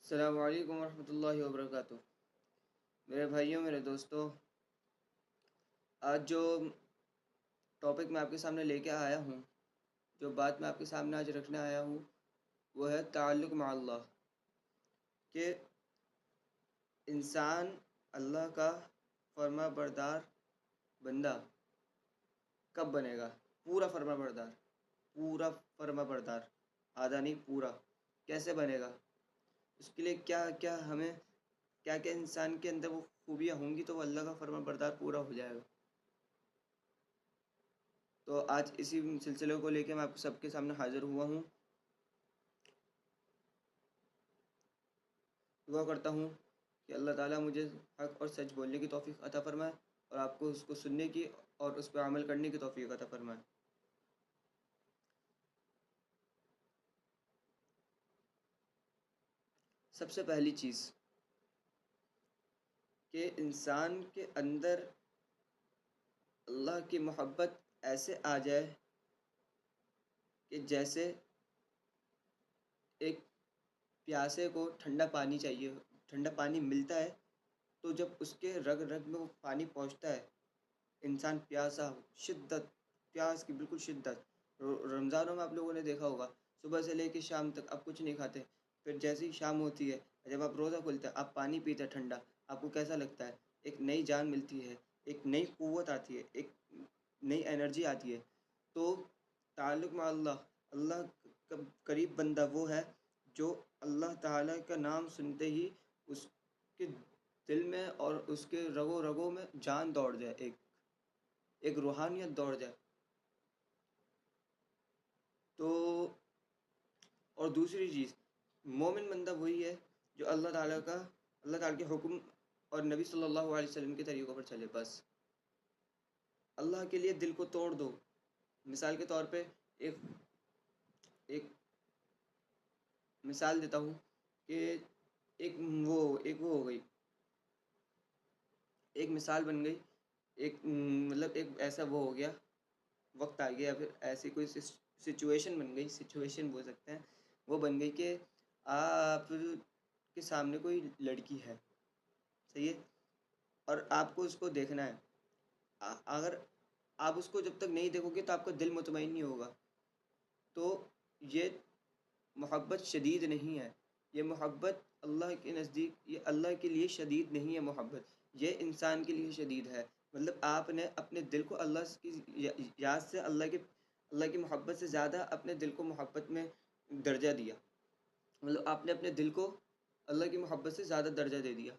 السلام علیکم ورحمۃ اللہ وبرکاتہ۔ میرے بھائیوں، میرے دوستوں، آج جو ٹاپک میں آپ کے سامنے لے کے آیا ہوں، جو بات میں آپ کے سامنے آج رکھنے آیا ہوں، وہ ہے تعلق مع اللہ، کہ انسان اللہ کا فرما بردار بندہ کب بنے گا؟ پورا فرما بردار، پورا فرما بردار، آدھا نہیں پورا، کیسے بنے گا؟ اس کے لیے کیا کیا ہمیں کیا کیا انسان کے اندر وہ خوبیاں ہوں گی تو وہ اللہ کا فرما بردار پورا ہو جائے گا؟ تو آج اسی سلسلے کو لے کے میں آپ سب کے سامنے حاضر ہوا ہوں۔ دعا کرتا ہوں کہ اللہ تعالیٰ مجھے حق اور سچ بولنے کی توفیق عطا فرمائے، اور آپ کو اس کو سننے کی اور اس پہ عمل کرنے کی توفیق عطا فرمائے۔ سب سے پہلی چیز کہ انسان کے اندر اللہ کی محبت ایسے آ جائے کہ جیسے ایک پیاسے کو ٹھنڈا پانی چاہیے، ٹھنڈا پانی ملتا ہے تو جب اس کے رگ رگ میں وہ پانی پہنچتا ہے، انسان پیاسا، شدت، پیاس کی بالکل شدت۔ رمضانوں میں آپ لوگوں نے دیکھا ہوگا، صبح سے لے کے شام تک آپ کچھ نہیں کھاتے، پھر جیسے ہی شام ہوتی ہے، جب آپ روزہ کھولتے ہیں، آپ پانی پیتے ہیں ٹھنڈا، آپ کو کیسا لگتا ہے؟ ایک نئی جان ملتی ہے، ایک نئی قوت آتی ہے، ایک نئی انرجی آتی ہے۔ تو تعلق مع اللہ، اللہ کا قریب بندہ وہ ہے جو اللہ تعالیٰ کا نام سنتے ہی اس کے دل میں اور اس کے رگوں رگوں میں جان دوڑ جائے، ایک روحانیت دوڑ جائے۔ تو اور دوسری چیز، مومن بندہ وہی ہے جو اللہ تعالیٰ کے حکم اور نبی صلی اللہ علیہ وسلم کے طریقوں پر چلے، بس۔ اللہ کے لیے دل کو توڑ دو۔ مثال کے طور پہ ایک ایک مثال دیتا ہوں کہ ایک وہ ہو گئی، ایک مثال بن گئی، مطلب ایک ایسا وہ ہو گیا، وقت آ گیا، پھر ایسی کوئی سچویشن بن گئی، سچویشن بول سکتے ہیں، وہ بن گئی کہ آپ کے سامنے کوئی لڑکی ہے، صحیح ہے، اور آپ کو اس کو دیکھنا ہے۔ اگر آپ اس کو جب تک نہیں دیکھو گے تو آپ کا دل مطمئن نہیں ہوگا۔ تو یہ محبت شدید نہیں ہے، یہ محبت اللہ کے نزدیک، یہ اللہ کے لیے شدید نہیں ہے محبت، یہ انسان کے لیے شدید ہے۔ مطلب آپ نے اپنے دل کو اللہ کی یاد سے، اللہ کی محبت سے زیادہ اپنے دل کو محبت میں درجہ دیا، مطلب آپ نے اپنے دل کو اللہ کی محبت سے زیادہ درجہ دے دیا۔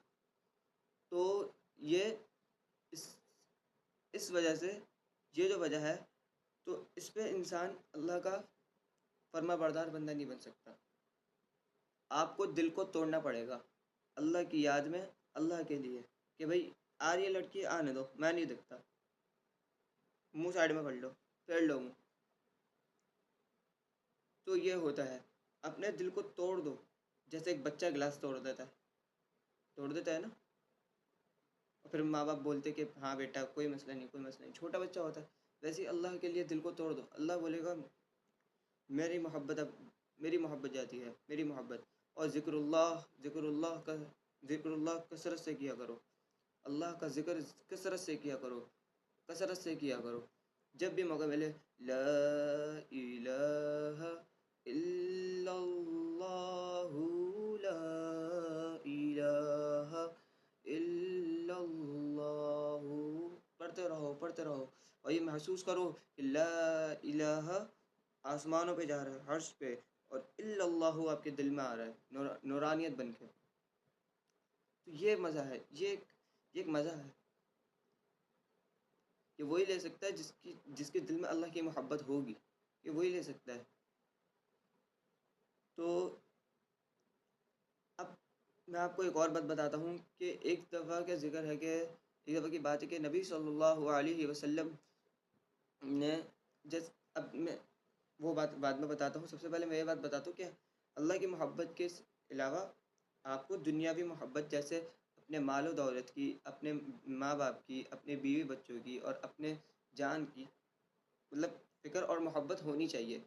تو یہ اس اس وجہ سے، یہ جو وجہ ہے، تو اس پہ انسان اللہ کا فرما بردار بندہ نہیں بن سکتا۔ آپ کو دل کو توڑنا پڑے گا اللہ کی یاد میں، اللہ کے لیے، کہ بھائی آ رہی ہے لڑکی، آنے دو، میں نہیں دیکھتا، منہ سائڈ میں کر لو، پھیر لو منہ۔ تو یہ ہوتا ہے، اپنے دل کو توڑ دو، جیسے ایک بچہ گلاس توڑ دیتا ہے نا، اور پھر ماں باپ بولتے کہ ہاں بیٹا کوئی مسئلہ نہیں، کوئی مسئلہ نہیں، چھوٹا بچہ ہوتا ہے، ویسے ہی اللہ کے لیے دل کو توڑ دو، اللہ بولے گا میری محبت جاتی ہے، میری محبت۔ اور ذکر اللہ کثرت سے کیا کرو، اللہ کا ذکر کثرت سے کیا کرو، کثرت سے کیا کرو، جب بھی موقع ملے، لا الہ الا اللہ، لا الہ الا اللہ، پڑھتے رہو، پڑھتے رہو، اور یہ محسوس کرو کہ لا الہ آسمانوں پہ جا رہا ہے، عرش پہ، اور الا اللہ آپ کے دل میں آ رہا ہے نورانیت بن کے۔ تو یہ مزہ ہے، یہ ایک مزہ ہے کہ وہی لے سکتا ہے جس کے دل میں اللہ کی محبت ہوگی، یہ وہی لے سکتا ہے۔ تو اب میں آپ کو ایک اور بات بتاتا ہوں کہ ایک دفعہ کا ذکر ہے، کہ ایک دفعہ کی بات ہے کہ نبی صلی اللہ علیہ وسلم نے اب میں وہ بات بعد میں بتاتا ہوں، سب سے پہلے میں یہ بات بتاتا ہوں کہ اللہ کی محبت کے علاوہ آپ کو دنیاوی محبت، جیسے اپنے مال و دولت کی، اپنے ماں باپ کی، اپنے بیوی بچوں کی، اور اپنے جان کی، مطلب فکر اور محبت ہونی چاہیے،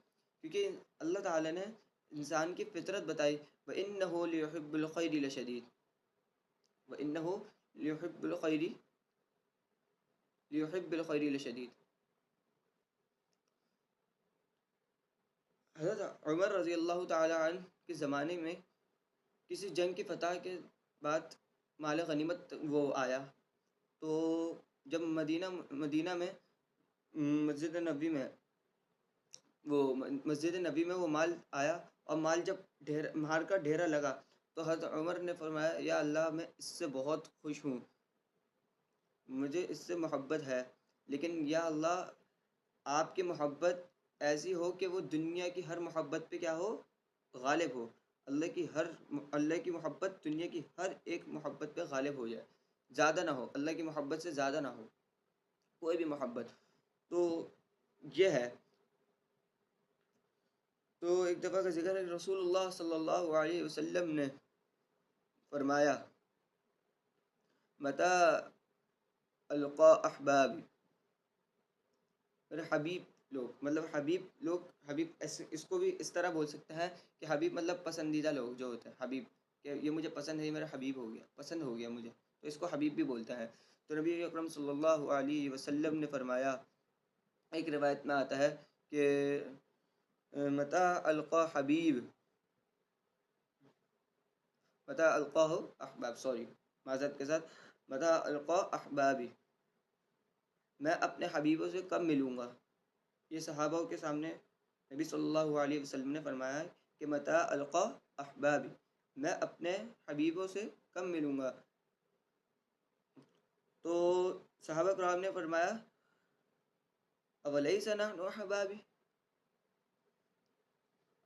کیونکہ اللہ تعالیٰ نے انسان کی فطرت بتائی، وَإِنَّهُ لِيُحِبُّ الْخَيْرِ لَشَدِيدٌ، وَإِنَّهُ لِيُحِبُّ الْخَيْرِ لَشَدِيدٌ۔ حضرت عمر رضی اللہ تعالی عنہ کے زمانے میں کسی جنگ کی فتح کے بعد مال غنیمت وہ آیا، تو جب مدینہ میں مسجد نبی میں وہ مال آیا، اور مال جب مال کا ڈھیرا لگا، تو حضرت عمر نے فرمایا یا اللہ میں اس سے بہت خوش ہوں، مجھے اس سے محبت ہے، لیکن یا اللہ آپ کی محبت ایسی ہو کہ وہ دنیا کی ہر محبت پہ کیا ہو، غالب ہو۔ اللہ کی محبت دنیا کی ہر ایک محبت پہ غالب ہو جائے، زیادہ نہ ہو، اللہ کی محبت سے زیادہ نہ ہو کوئی بھی محبت۔ تو یہ ہے۔ تو ایک دفعہ کا ذکر ہے، رسول اللہ صلی اللہ علیہ وسلم نے فرمایا متى القا احبابی، میرے حبیب لوگ، مطلب حبیب اس کو بھی اس طرح بول سکتے ہیں کہ حبیب مطلب پسندیدہ لوگ جو ہوتے ہیں، حبیب کہ یہ مجھے پسند ہے، یہ میرا حبیب ہو گیا، پسند ہو گیا مجھے، تو اس کو حبیب بھی بولتا ہے۔ تو نبی اکرم صلی اللہ علیہ وسلم نے فرمایا، ایک روایت میں آتا ہے کہ متى القا حبیب متى القاہ احباب، سوری معذرت کے ساتھ، متى القا احبابی، میں اپنے حبیبوں سے کب ملوں گا۔ یہ صحابہ کے سامنے نبی صلی اللہ علیہ وسلم نے فرمایا ہے کہ متى القا احبابی، میں اپنے حبیبوں سے کب ملوں گا۔ تو صحابہ کرام نے فرمایا اولیس نحن احبابی،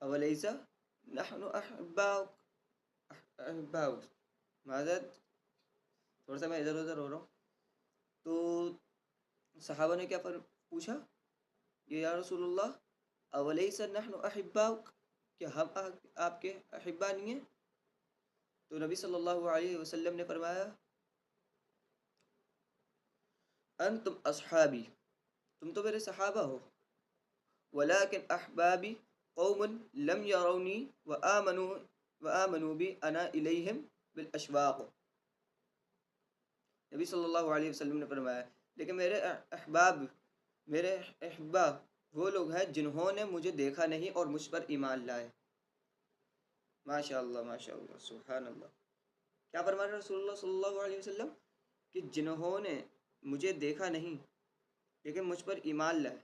اولیس نحن احباؤک، معذرت تھوڑا سا میں ادھر ادھر ہو رہا ہوں۔ تو صحابہ نے کیا پوچھا، یہ یا رسول اللہ اولیس نحن احباؤک، کیا ہم آپ کے احبا نہیں ہیں؟ تو نبی صلی اللہ علیہ وسلم نے فرمایا انتم اصحابی، تم تو میرے صحابہ ہو، ولیکن احبابی قوم لم یرونی وآمنوا بی انا الیہم بالاشواق۔ نبی صلی اللہ علیہ وسلم نے فرمایا لیکن میرے احبا وہ لوگ ہیں جنہوں نے مجھے دیکھا نہیں اور مجھ پر ایمان لائے۔ ماشاء اللہ ماشاء اللہ سبحان اللہ۔ کیا فرما رہے رسول اللہ صلی اللہ علیہ وسلم کہ جنہوں نے مجھے دیکھا نہیں لیکن مجھ پر ایمان لائے،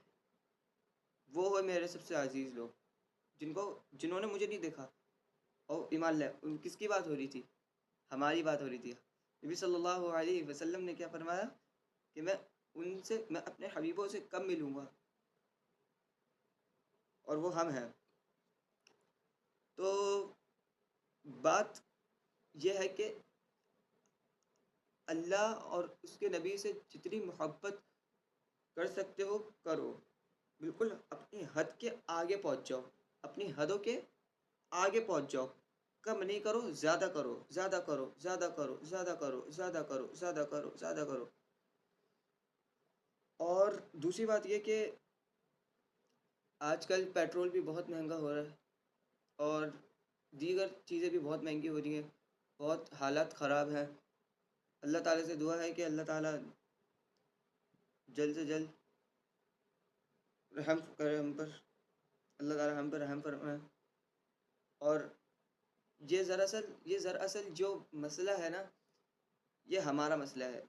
وہ ہوئے میرے سب سے عزیز لوگ، جنہوں نے مجھے نہیں دیکھا اور ایمان لائے۔ کس کی بات ہو رہی تھی؟ ہماری بات ہو رہی تھی۔ نبی صلی اللہ علیہ وسلم نے کیا فرمایا کہ میں اپنے حبیبوں سے کب ملوں گا، اور وہ ہم ہیں۔ تو بات یہ ہے کہ اللہ اور اس کے نبی سے جتنی محبت کر سکتے ہو کرو، بالکل اپنی حد کے آگے پہنچ جاؤ، اپنی حدوں کے آگے پہنچ جاؤ، کم نہیں کرو، زیادہ کرو، زیادہ کرو، زیادہ کرو، زیادہ کرو، زیادہ کرو، زیادہ کرو، زیادہ کرو۔ اور دوسری بات یہ کہ آج کل پیٹرول بھی بہت مہنگا ہو رہا ہے، اور دیگر چیزیں بھی بہت مہنگی ہو رہی ہیں، بہت حالات خراب ہیں۔ اللہ تعالیٰ سے دعا ہے کہ اللہ تعالیٰ جلد سے جلد رحم کرے ہم پر، اللہ تعالیٰ ہم پر رحم فرمائے۔ اور یہ دراصل جو مسئلہ ہے نا، یہ ہمارا مسئلہ ہے،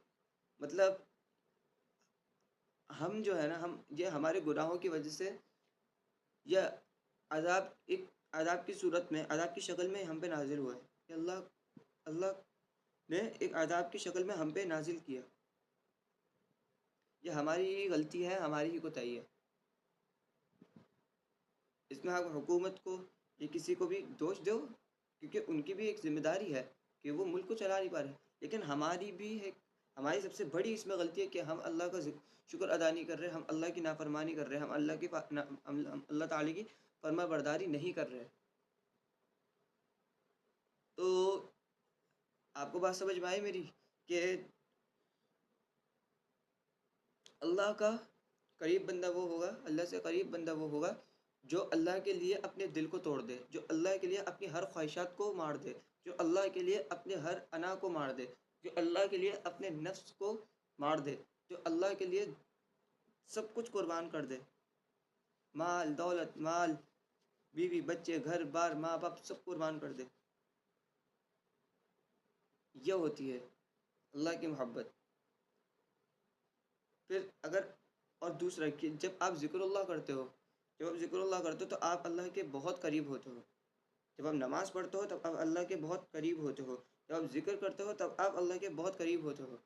مطلب ہم جو ہے نا، یہ ہمارے گناہوں کی وجہ سے یہ ایک عذاب کی صورت میں، عذاب کی شکل میں ہم پہ نازل ہوا ہے کہ اللہ نے ایک عذاب کی شکل میں ہم پہ نازل کیا۔ یہ ہماری ہی غلطی ہے، ہماری ہی کوتاہی ہے۔ اس میں آپ حکومت کو یا کسی کو بھی دوش دو، کیونکہ ان کی بھی ایک ذمہ داری ہے کہ وہ ملک کو چلا نہیں پا رہے، لیکن ہماری سب سے بڑی اس میں غلطی ہے کہ ہم اللہ کا شکر ادا نہیں کر رہے، ہم اللہ کی نافرمانی کر رہے، ہم اللہ تعالی کی فرما برداری نہیں کر رہے۔ تو آپ کو بات سمجھ میں آئی میری کہ اللہ کا قریب بندہ وہ ہوگا، اللہ سے قریب بندہ وہ ہوگا جو اللہ کے لیے اپنے دل کو توڑ دے، جو اللہ کے لیے اپنی ہر خواہشات کو مار دے، جو اللہ کے لیے اپنے ہر انا کو مار دے، جو اللہ کے لیے اپنے نفس کو مار دے، جو اللہ کے لیے سب کچھ قربان کر دے، مال دولت، مال بیوی بچے گھر بار ماں باپ سب قربان کر دے، یہ ہوتی ہے اللہ کی محبت۔ پھر اگر اور دوسرا کہ جب آپ ذکر اللہ کرتے ہو، جب آپ ذکر اللہ کرتے ہو تو آپ اللہ کے بہت قریب ہوتے ہو، جب آپ نماز پڑھتے ہو تب آپ اللہ کے بہت قریب ہوتے ہو، جب آپ ذکر کرتے ہو تب آپ اللہ کے بہت قریب ہوتے ہو۔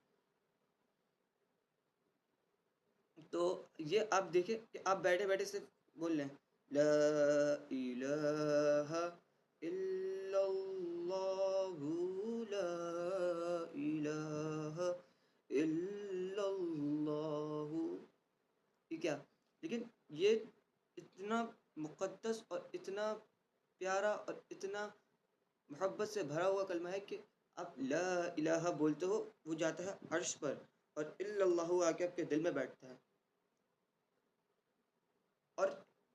تو یہ آپ دیکھیں کہ آپ بیٹھے بیٹھے سے بول رہے ہیں لا الہ الا اللہ، لا الہ الا اللہ، یہ کیا؟ لیکن یہ اتنا مقدس اور اتنا پیارا اور اتنا محبت سے بھرا ہوا کلمہ ہے کہ آپ لا الہ بولتے ہو وہ جاتا ہے عرش پر، اور الا اللہ آ کے آپ کے دل میں بیٹھتا ہے۔ اور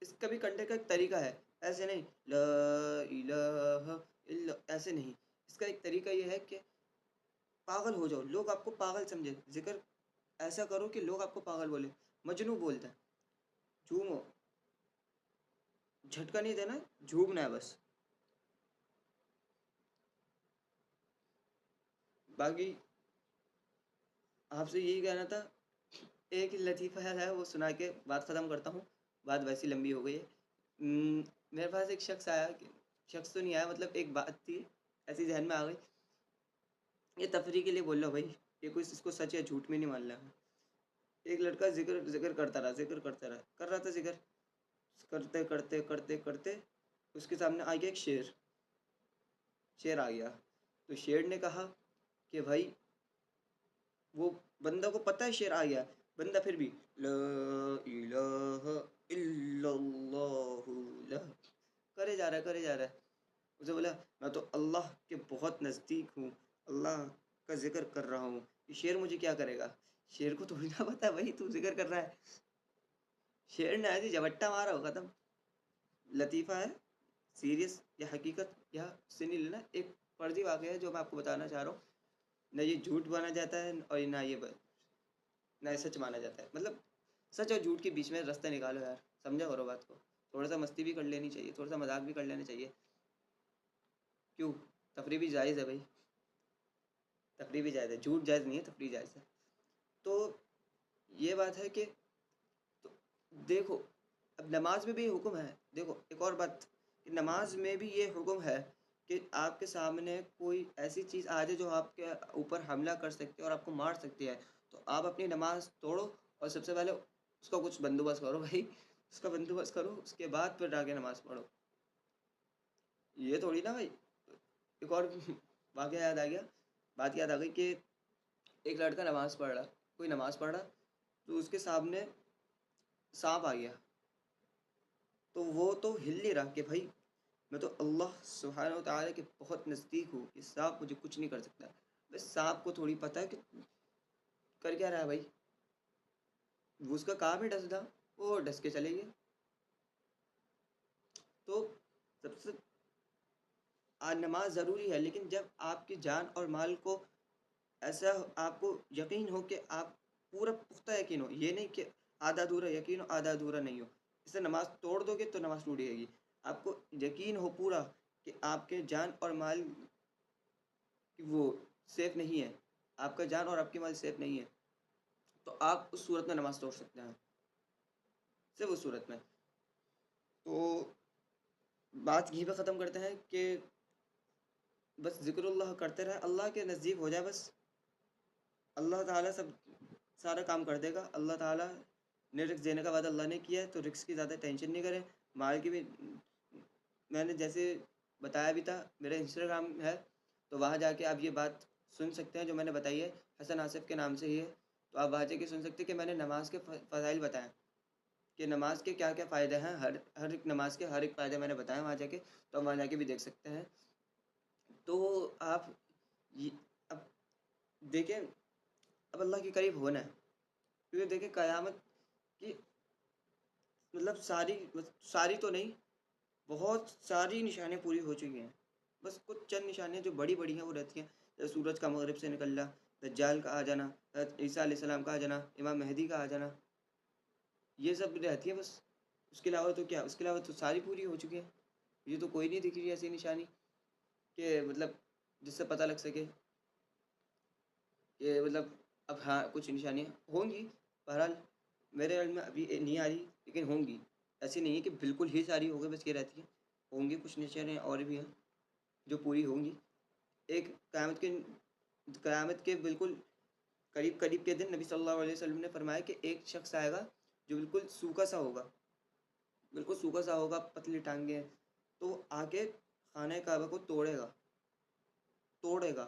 اس کا بھی کنٹے کا ایک طریقہ ہے، ایسے نہیں لا الہ الا، ایسے نہیں، اس کا ایک طریقہ یہ ہے کہ پاگل ہو جاؤ، لوگ آپ کو پاگل سمجھے، ذکر ایسا کرو کہ لوگ آپ کو پاگل بولے، مجنوں بولتا ہے، جھومو، جھٹکا نہیں دینا، جھومنا ہے بس۔ باقی آپ سے یہی کہنا تھا، ایک لطیفہ ہے وہ سنا کے بات ختم کرتا ہوں، بات ویسی لمبی ہو گئی ہے۔ میرے پاس ایک شخص آیا، شخص تو نہیں آیا، مطلب ایک بات تھی ایسی ذہن میں آ گئی، یہ تفریح کے لیے بول رہا ہوں بھائی، یہ کوئی اس کو سچ یا جھوٹ میں نہیں مان رہا۔ ایک لڑکا ذکر کرتا رہا، ذکر کرتا رہا، کر رہا تھا ذکر، کرتے کرتے کرتے کرتے اس کے سامنے آ گیا ایک شیر آ گیا، تو شیر نے کہا کہ بھائی، وہ بندہ کو پتہ ہے شیر آ گیا، بندہ پھر بھی لا الہ الا اللہ، لا کرے جا رہا ہے، کرے جا رہا ہے۔ اسے بولا میں تو اللہ کے بہت نزدیک ہوں، اللہ کا ذکر کر رہا ہوں، یہ شیر مجھے کیا کرے گا؟ شیر کو تھوڑی نہ پتا ہے بھائی تو ذکر کر رہا ہے، شیر نے ایسی جھپٹا مارا ہو ختم۔ لطیفہ ہے، سیریس یا حقیقت یا سے نہیں لینا، ایک فرضی واقعہ ہے جو میں آپ کو بتانا چاہ رہا ہوں، نہ یہ جھوٹ مانا جاتا ہے اور نہ یہ سچ مانا جاتا ہے، مطلب سچ اور جھوٹ کے بیچ میں رستہ نکالو یار، سمجھا کرو بات کو، تھوڑا سا مستی بھی کر لینی چاہیے، تھوڑا سا مذاق بھی کر لینا چاہیے، کیوں؟ تفریح بھی جائز ہے بھائی، تفریح بھی جائز ہے، جھوٹ جائز نہیں ہے، تفریح جائز ہے۔ تو یہ بات ہے کہ تو دیکھو، اب نماز میں بھی یہ حکم ہے، دیکھو ایک اور بات کہ نماز میں بھی یہ حکم ہے کہ آپ کے سامنے کوئی ایسی چیز آ جائے جو آپ کے اوپر حملہ کر سکتی ہے اور آپ کو مار سکتی ہے، تو آپ اپنی نماز توڑو اور سب سے پہلے اس کا کچھ بندوبست کرو بھائی، اس کا بندوبست کرو، اس کے بعد پھر جا کے نماز پڑھو، یہ تھوڑی نا بھائی۔ ایک اور واقعہ یاد آ گیا، بات یاد آ گئی کہ ایک لڑکا نماز پڑھ رہا، کوئی نماز پڑھ رہا، تو اس کے سامنے سانپ آ گیا، تو وہ تو ہل نہیں رہا کہ بھائی میں تو اللہ سبحانہ و تعالیٰ کے بہت نزدیک ہوں، کہ سانپ مجھے کچھ نہیں کر سکتا، بس سانپ کو تھوڑی پتہ ہے کہ کر کیا رہا ہے بھائی، وہ اس کا کام ہے ڈسنا، وہ ڈس کے چلے گئے۔ تو سب سے نماز ضروری ہے، لیکن جب آپ کی جان اور مال کو ایسا آپ کو یقین ہو کہ آپ پورا پختہ یقین ہو، یہ نہیں کہ آدھا ادھورا یقین ہو، آدھا ادھورا نہیں ہو، اس سے نماز توڑ دو گے تو نماز ٹوٹ جائے گی۔ آپ کو یقین ہو پورا کہ آپ کے جان اور مال کی وہ سیف نہیں ہے، آپ کا جان اور آپ کی مال سیف نہیں ہے، تو آپ اس صورت میں نماز توڑ سکتے ہیں، صرف اس صورت میں۔ تو بات یہیں پہ ختم کرتے ہیں کہ بس ذکر اللہ کرتے رہے، اللہ کے نزدیک ہو جائے بس، اللہ تعالیٰ سب سارا کام کر دے گا۔ اللہ تعالیٰ نے رزق دینے کا وعدہ اللہ نے کیا ہے، تو رزق کی زیادہ ٹینشن نہیں کریں، مال کی بھی میں نے جیسے بتایا بھی تھا، میرا انسٹاگرام ہے تو وہاں جا کے آپ یہ بات سن سکتے ہیں جو میں نے بتائی ہے، حسن آصف کے نام سے ہی ہے، تو آپ وہاں جا کے سن سکتے ہیں کہ میں نے نماز کے فضائل بتائے کہ نماز کے کیا کیا فائدے ہیں، ہر ایک نماز کے ہر ایک فائدے میں نے بتایا وہاں جا کے، تو آپ وہاں جا کے بھی دیکھ سکتے ہیں۔ تو آپ اب دیکھیں، اب اللہ کے قریب ہونا ہے، کیونکہ دیکھیں قیامت کی مطلب ساری تو نہیں، بہت ساری نشانیاں پوری ہو چکی ہیں، بس کچھ چند نشانیاں جو بڑی بڑی ہیں وہ رہتی ہیں، جیسے سورج کا مغرب سے نکلنا، دجال کا آ جانا، حضرت عیسیٰ علیہ السلام کا آ جانا، امام مہدی کا آ جانا، یہ سب رہتی ہیں بس. اس کے علاوہ تو کیا، اس کے علاوہ تو ساری پوری ہو چکی ہیں. یہ تو کوئی نہیں دکھ رہی ایسی نشانی کہ مطلب جس سے پتہ لگ سکے کہ مطلب اب ہاں کچھ نشانیاں ہوں گی. بہرحال میرے علم میں ابھی نہیں آ رہی، لیکن ہوں گی. ایسی نہیں ہے کہ بالکل ہی ساری ہو گئی بس یہ رہتی ہیں، ہوں گی کچھ نشانیاں اور بھی ہیں جو پوری ہوں گی. ایک قیامت کے بالکل قریب قریب کے دن نبی صلی اللہ علیہ وسلم نے فرمایا کہ ایک شخص آئے گا جو بالکل سوکھا سا ہوگا، بالکل سوکھا سا ہوگا، پتلی ٹانگیں، تو وہ آ کے خانہ کعبہ کو توڑے گا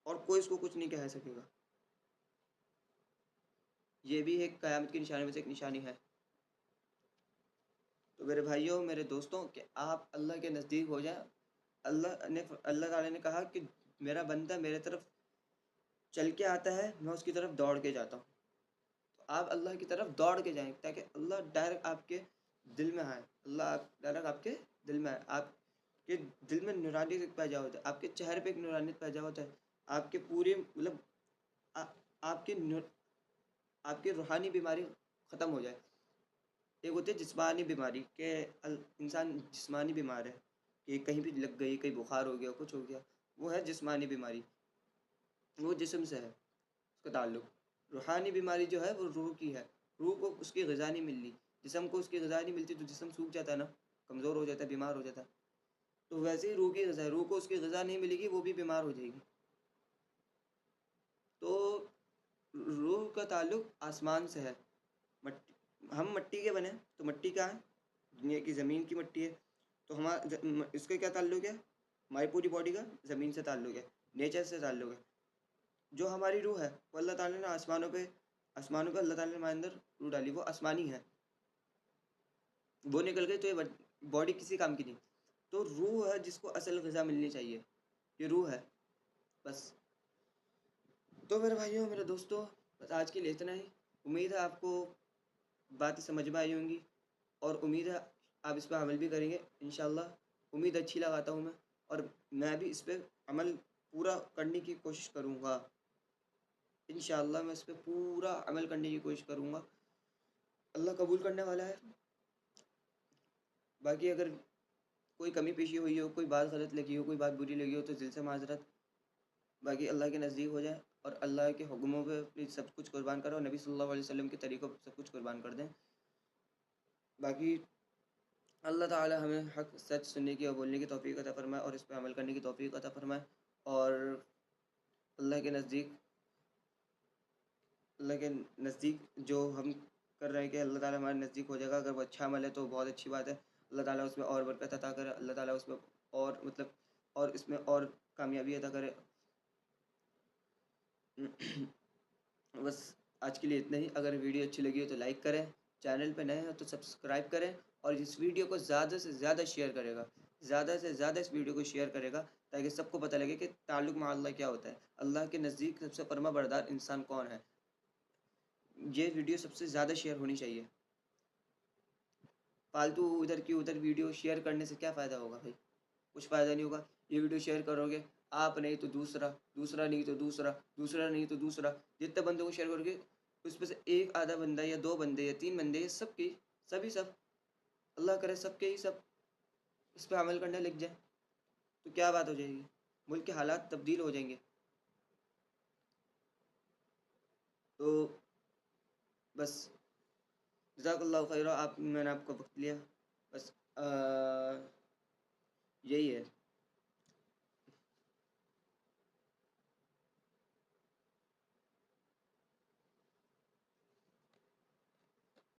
اور کوئی اس کو کچھ نہیں کہہ سکے گا. یہ بھی ایک قیامت کی نشانی میں سے ایک نشانی ہے. تو میرے بھائیوں، میرے دوستوں، کہ آپ اللہ کے نزدیک ہو جائیں. اللہ تعالیٰ نے کہا کہ میرا بندہ میرے طرف چل کے آتا ہے، میں اس کی طرف دوڑ کے جاتا ہوں. تو آپ اللہ کی طرف دوڑ کے جائیں تاکہ اللہ ڈائریکٹ آپ کے دل میں آئے. ڈائریکٹ آپ کے دل میں آئے، آپ کے دل میں نورانیت پیدا ہوتا ہے، آپ کے چہرے پہ ایک نورانیت پیدا ہوتا ہے، آپ کے پورے مطلب آپ کی روحانی بیماری ختم ہو جائے. ایک ہوتی ہے جسمانی بیماری کہ انسان جسمانی بیمار ہے، کہ کہیں بھی لگ گئی، کہیں بخار ہو گیا، کچھ ہو گیا، وہ ہے جسمانی بیماری، وہ جسم سے ہے اس کا تعلق. روحانی بیماری جو ہے وہ روح کی ہے، روح کو اس کی غذا نہیں مل رہی، جسم کو اس کی غذا نہیں ملتی تو جسم سوکھ جاتا ہے نا، کمزور ہو جاتا ہے، بیمار ہو جاتا ہے. تو ویسے ہی روح کی غذا ہے، روح کو اس کی غذا نہیں ملے گی، وہ بھی بیمار ہو جائے گی. تو روح کا تعلق آسمان سے ہے. ہم مٹی کے بنے، تو مٹی کیا ہے؟ دنیا کی زمین کی مٹی ہے. تو اس کا کیا تعلق ہے؟ ہماری پوری باڈی کا زمین سے تعلق ہے، نیچر سے تعلق ہے. جو ہماری روح ہے وہ اللہ تعالیٰ نے آسمانوں پہ اللہ تعالیٰ نے ہمارے اندر روح ڈالی، وہ آسمانی ہے. وہ نکل گئی تو یہ باڈی کسی کام کی نہیں. تو روح ہے جس کو اصل غذا ملنی چاہیے، یہ روح ہے بس. تو میرے بھائیوں، میرے دوستوں، بس آج کے لیے اتنا ہی. امید ہے آپ کو باتیں سمجھ میں آئی ہوں گی، اور امید ہے آپ اس پہ عمل بھی کریں گے انشاءاللہ. امید اچھی لگاتا ہوں میں، اور میں بھی اس پہ عمل پورا کرنے کی کوشش کروں گا. انشاءاللہ میں اس پہ پورا عمل کرنے کی کوشش کروں گا، اللہ قبول کرنے والا ہے. باقی اگر کوئی کمی پیشی ہوئی ہو، کوئی بات غلط لگی ہو، کوئی بات بری لگی ہو تو دل سے معذرت. باقی اللہ کے نزدیک ہو جائیں اور اللہ کے حکموں پہ اپنی سب کچھ قربان کرو، اور نبی صلی اللہ علیہ وسلم کے طریقوں پہ سب کچھ قربان کر دیں. باقی اللہ تعالی ہمیں حق سچ سننے کی اور بولنے کی توفیق عطا فرمائے، اور اس پہ عمل کرنے کی توفیق عطا فرمائے. اور اللہ کے نزدیک جو ہم کر رہے ہیں کہ اللہ تعالیٰ ہمارے نزدیک ہو جائے گا. اگر وہ اچھا عمل ہے تو بہت اچھی بات ہے، اللہ تعالیٰ اس میں اور برکت عطا کرے، اللہ تعالیٰ اس میں اور اس میں اور کامیابی عطا کرے. بس آج کے لیے اتنا ہی. اگر ویڈیو اچھی لگی ہو تو لائک کریں، چینل پہ نئے ہو تو سبسکرائب کریں، اور اس ویڈیو کو زیادہ سے زیادہ شیئر کرے گا، زیادہ سے زیادہ اس ویڈیو کو شیئر کرے گا تاکہ سب کو پتہ لگے کہ تعلق مع اللہ کیا ہوتا ہے، اللہ کے نزدیک سب سے فرما بردار انسان کون ہے. یہ ویڈیو سب سے زیادہ شیئر ہونی چاہیے. فالتو ادھر کی ادھر ویڈیو شیئر کرنے سے کیا فائدہ ہوگا بھائی؟ کچھ فائدہ نہیں ہوگا. یہ ویڈیو شیئر کرو گے آپ نہیں تو دوسرا، دوسرا نہیں تو دوسرا، دوسرا نہیں تو دوسرا، جتنے بندوں کو شیئر کرو گے اس میں سے ایک آدھا بندہ یا دو بندے یا تین بندے یا سب اللہ کرے سب کے ہی سب اس پہ عمل کرنے لگ جائیں تو کیا بات ہو جائے گی، ملک کے حالات تبدیل ہو جائیں گے. تو بس جزاک اللہ خیر. میں نے آپ کو وقت لیا، بس یہی ہے.